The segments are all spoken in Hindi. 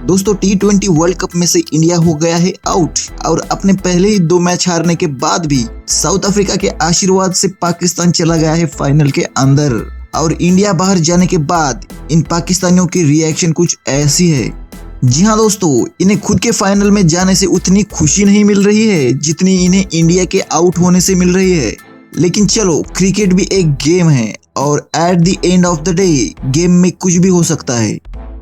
दोस्तों T20 वर्ल्ड कप में से इंडिया हो गया है आउट और अपने पहले ही 2 मैच हारने के बाद भी साउथ अफ्रीका के आशीर्वाद से पाकिस्तान चला गया है फाइनल के अंदर। और इंडिया बाहर जाने के बाद इन पाकिस्तानियों की रिएक्शन कुछ ऐसी है। जी हाँ दोस्तों, इन्हें खुद के फाइनल में जाने से उतनी खुशी नहीं मिल रही है जितनी इन्हें इंडिया के आउट होने से मिल रही है। लेकिन चलो, क्रिकेट भी एक गेम है और at the end of the day game में कुछ भी हो सकता है।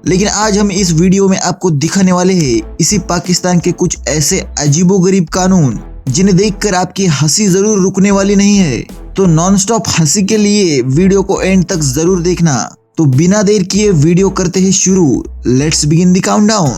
लेकिन आज हम इस वीडियो में आपको दिखाने वाले हैं इसी पाकिस्तान के कुछ ऐसे अजीबोगरीब कानून जिन्हें देखकर आपकी हंसी जरूर रुकने वाली नहीं है। तो नॉन स्टॉप हंसी के लिए वीडियो को एंड तक जरूर देखना। तो बिना देर किए वीडियो करते हैं शुरू। Let's begin the countdown.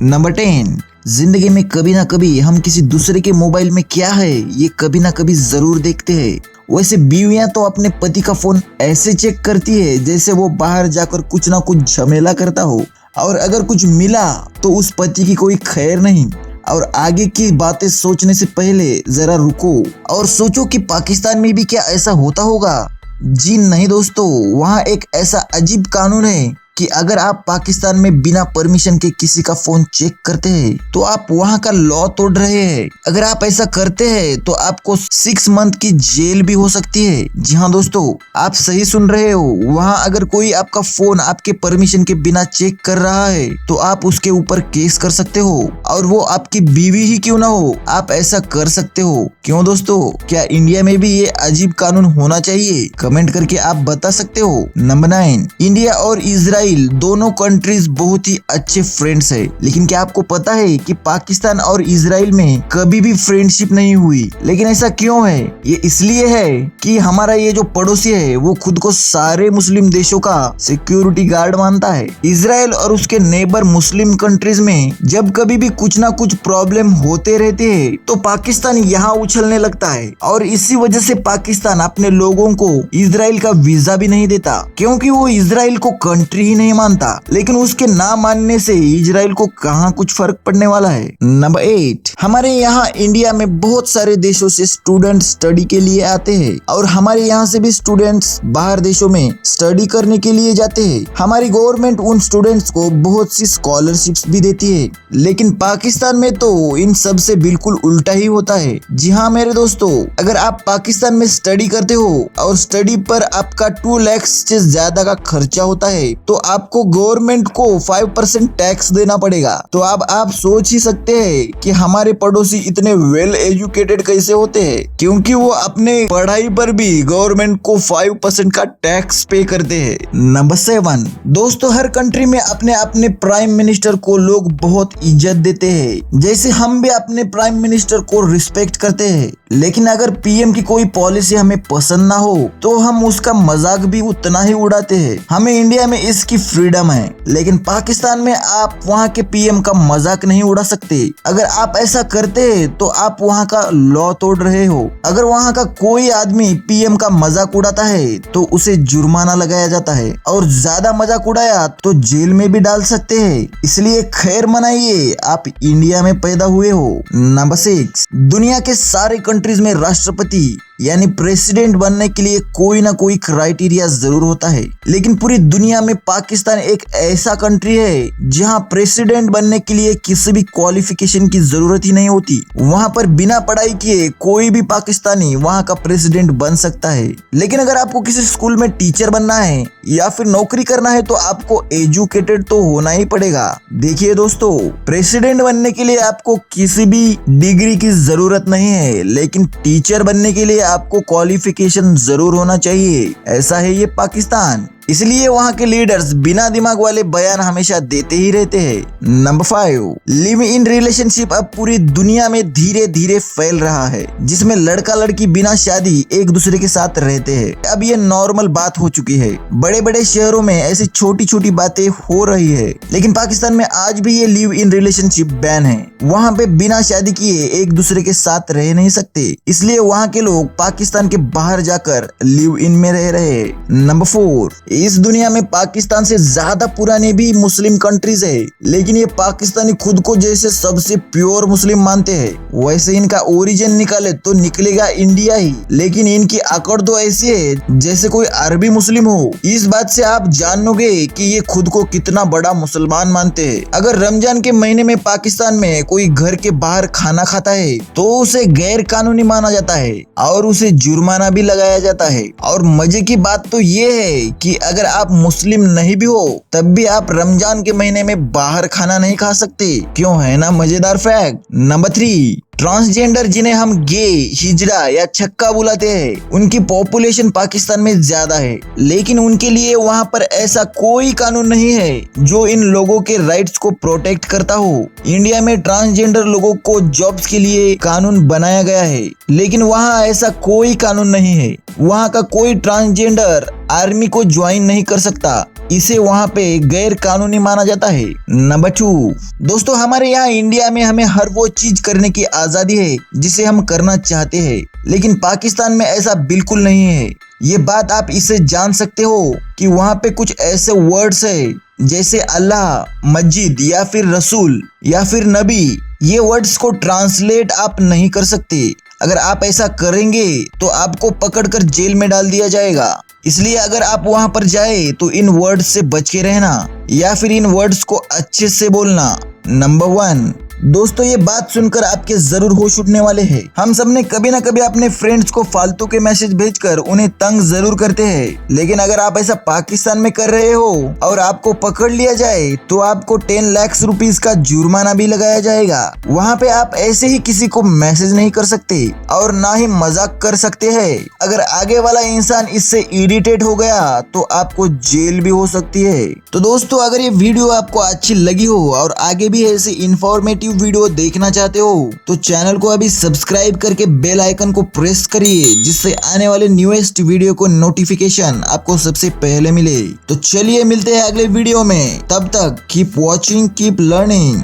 Number 10, जिंदगी में कभी ना कभी हम किसी दूसरे के मोबाइल में क्या है ये कभी ना कभी जरूर देखते हैं। वैसे बीवियां तो अपने पति का फोन ऐसे चेक करती है जैसे वो बाहर जाकर कुछ ना कुछ झमेला करता हो, और अगर कुछ मिला तो उस पति की कोई खैर नहीं। और आगे की बातें सोचने से पहले जरा रुको और सोचो कि पाकिस्तान में भी क्या ऐसा होता होगा। जी नहीं दोस्तों, वहाँ एक ऐसा अजीब कानून है कि अगर आप पाकिस्तान में बिना परमिशन के किसी का फोन चेक करते हैं तो आप वहां का लॉ तोड़ रहे हैं। अगर आप ऐसा करते हैं तो आपको 6 मंथ की जेल भी हो सकती है। जी हाँ दोस्तों, आप सही सुन रहे हो। वहां अगर कोई आपका फोन आपके परमिशन के बिना चेक कर रहा है तो आप उसके ऊपर केस कर सकते हो, और वो आपकी बीवी ही क्यों ना हो, आप ऐसा कर सकते हो। क्यों दोस्तों, क्या इंडिया में भी ये अजीब कानून होना चाहिए? कमेंट करके आप बता सकते हो। नंबर 9, इंडिया और इजराइल दोनों कंट्रीज बहुत ही अच्छे फ्रेंड्स है। लेकिन क्या आपको पता है कि पाकिस्तान और इजराइल में कभी भी फ्रेंडशिप नहीं हुई? लेकिन ऐसा क्यों है? ये इसलिए है कि हमारा ये जो पड़ोसी है वो खुद को सारे मुस्लिम देशों का सिक्योरिटी गार्ड मानता है। इजराइल और उसके नेबर मुस्लिम कंट्रीज में जब कभी भी कुछ ना कुछ प्रॉब्लम होते रहते हैं तो पाकिस्तान यहाँ उछलने लगता है, और इसी वजह से पाकिस्तान अपने लोगों को इजराइल का वीजा भी नहीं देता, क्योंकि वो इजराइल को कंट्री नहीं मानता। लेकिन उसके ना मानने से इजराइल को कहाँ कुछ फर्क पड़ने वाला है। नंबर 8, हमारे यहाँ इंडिया में बहुत सारे देशों से स्टूडेंट स्टडी के लिए आते हैं, और हमारे यहाँ से भी स्टूडेंट्स बाहर देशों में स्टडी करने के लिए जाते हैं। हमारी गवर्नमेंट उन स्टूडेंट्स को बहुत सी स्कॉलरशिप्स भी देती है। लेकिन पाकिस्तान में तो इन सब से बिल्कुल उल्टा ही होता है। जी हाँ मेरे दोस्तों, अगर आप पाकिस्तान में स्टडी करते हो और स्टडी पर आपका 2 लाख से ज्यादा का खर्चा होता है तो आपको गवर्नमेंट को 5% टैक्स देना पड़ेगा। तो अब आप सोच ही सकते हैं कि हमारे पड़ोसी इतने वेल एजुकेटेड कैसे होते हैं, क्योंकि वो अपने पढ़ाई पर भी गवर्नमेंट को 5% का टैक्स पे करते हैं। नंबर 7, दोस्तों हर कंट्री में अपने अपने प्राइम मिनिस्टर को लोग बहुत इज्जत देते हैं, जैसे हम भी अपने प्राइम मिनिस्टर को रिस्पेक्ट करते हैं। लेकिन अगर पीएम की कोई पॉलिसी हमें पसंद ना हो तो हम उसका मजाक भी उतना ही उड़ाते हैं। हमें इंडिया में इसकी फ्रीडम है, लेकिन पाकिस्तान में आप वहाँ के पीएम का मजाक नहीं उड़ा सकते। अगर आप ऐसा करते हैं तो आप वहाँ का लॉ तोड़ रहे हो। अगर वहाँ का कोई आदमी पीएम का मजाक उड़ाता है तो उसे जुर्माना लगाया जाता है, और ज्यादा मजाक उड़ाया तो जेल में भी डाल सकते हैं। इसलिए खैर मनाइए, आप इंडिया में पैदा हुए हो। नंबर 6, दुनिया के सारे कंट्रीज में राष्ट्रपति यानी प्रेसिडेंट बनने के लिए कोई ना कोई क्राइटेरिया जरूर होता है। लेकिन पूरी दुनिया में पाकिस्तान एक ऐसा कंट्री है जहां प्रेसिडेंट बनने के लिए किसी भी क्वालिफिकेशन की जरूरत ही नहीं होती। वहां पर बिना पढ़ाई किए कोई भी पाकिस्तानी वहां का प्रेसिडेंट बन सकता है। लेकिन अगर आपको किसी स्कूल में टीचर बनना है या फिर नौकरी करना है तो आपको एजुकेटेड तो होना ही पड़ेगा। देखिए दोस्तों, प्रेसिडेंट बनने के लिए आपको किसी भी डिग्री की जरूरत नहीं है, लेकिन टीचर बनने के लिए आपको क्वालिफिकेशन जरूर होना चाहिए। ऐसा है ये पाकिस्तान। इसलिए वहाँ के लीडर्स बिना दिमाग वाले बयान हमेशा देते ही रहते हैं। नंबर 5, लिव इन रिलेशनशिप अब पूरी दुनिया में धीरे धीरे फैल रहा है, जिसमें लड़का लड़की बिना शादी एक दूसरे के साथ रहते हैं। अब ये नॉर्मल बात हो चुकी है। बड़े बड़े शहरों में ऐसी छोटी छोटी बातें हो रही है, लेकिन पाकिस्तान में आज भी ये लिव इन रिलेशनशिप बैन है। वहाँ पे बिना शादी किए एक दूसरे के साथ रह नहीं सकते, इसलिए वहाँ के लोग पाकिस्तान के बाहर जाकर लिव इन में रह रहे हैं। नंबर 4, इस दुनिया में पाकिस्तान से ज्यादा पुराने भी मुस्लिम कंट्रीज है, लेकिन ये पाकिस्तानी खुद को जैसे सबसे प्योर मुस्लिम मानते हैं। वैसे इनका ओरिजिन निकाले तो निकलेगा इंडिया ही, लेकिन इनकी अकड़ तो ऐसी है जैसे कोई अरबी मुस्लिम हो। इस बात से आप जानोगे कि ये खुद को कितना बड़ा मुसलमान मानते हैं। अगर रमजान के महीने में पाकिस्तान में कोई घर के बाहर खाना खाता है तो उसे गैर कानूनी माना जाता है और उसे जुर्माना भी लगाया जाता है। और मजे की बात तो ये है कि अगर आप मुस्लिम नहीं भी हो तब भी आप रमजान के महीने में बाहर खाना नहीं खा सकते। क्यों, है ना मजेदार फैक्ट। नंबर 3, ट्रांसजेंडर जिन्हें हम गे, हिजड़ा या छक्का बुलाते हैं, उनकी पॉपुलेशन पाकिस्तान में ज्यादा है, लेकिन उनके लिए वहाँ पर ऐसा कोई कानून नहीं है जो इन लोगों के राइट्स को प्रोटेक्ट करता हो। इंडिया में ट्रांसजेंडर लोगों को जॉब्स के लिए कानून बनाया गया है, लेकिन वहाँ ऐसा कोई कानून नहीं है। वहाँ का कोई ट्रांसजेंडर आर्मी को ज्वाइन नहीं कर सकता, इसे वहाँ पे गैर कानूनी माना जाता है। नंबर 2, दोस्तों हमारे यहाँ इंडिया में हमें हर वो चीज करने की आजादी है जिसे हम करना चाहते हैं, लेकिन पाकिस्तान में ऐसा बिल्कुल नहीं है। ये बात आप इससे जान सकते हो कि वहाँ पे कुछ ऐसे वर्ड्स है जैसे अल्लाह, मस्जिद या फिर रसूल या फिर नबी। ये वर्ड्स को ट्रांसलेट आप नहीं कर सकते। अगर आप ऐसा करेंगे तो आपको पकड़कर जेल में डाल दिया जाएगा। इसलिए अगर आप वहां पर जाए तो इन वर्ड्स से बच के रहना या फिर इन वर्ड्स को अच्छे से बोलना। नंबर 1, दोस्तों ये बात सुनकर आपके जरूर होश उठने वाले हैं। हम सब ने कभी ना कभी अपने फ्रेंड्स को फालतू के मैसेज भेजकर उन्हें तंग जरूर करते हैं, लेकिन अगर आप ऐसा पाकिस्तान में कर रहे हो और आपको पकड़ लिया जाए तो आपको 10 लाख रुपीस का जुर्माना भी लगाया जाएगा। वहाँ पे आप ऐसे ही किसी को मैसेज नहीं कर सकते और ना ही मजाक कर सकते हैं। अगर आगे वाला इंसान इससे इरिटेट हो गया तो आपको जेल भी हो सकती है। तो दोस्तों अगर ये वीडियो आपको अच्छी लगी हो और आगे भी ऐसे इंफॉर्मेटिव वीडियो देखना चाहते हो तो चैनल को अभी सब्सक्राइब करके बेल आइकन को प्रेस करिए, जिससे आने वाले न्यूएस्ट वीडियो को नोटिफिकेशन आपको सबसे पहले मिले। तो चलिए मिलते हैं अगले वीडियो में, तब तक कीप वॉचिंग, कीप लर्निंग।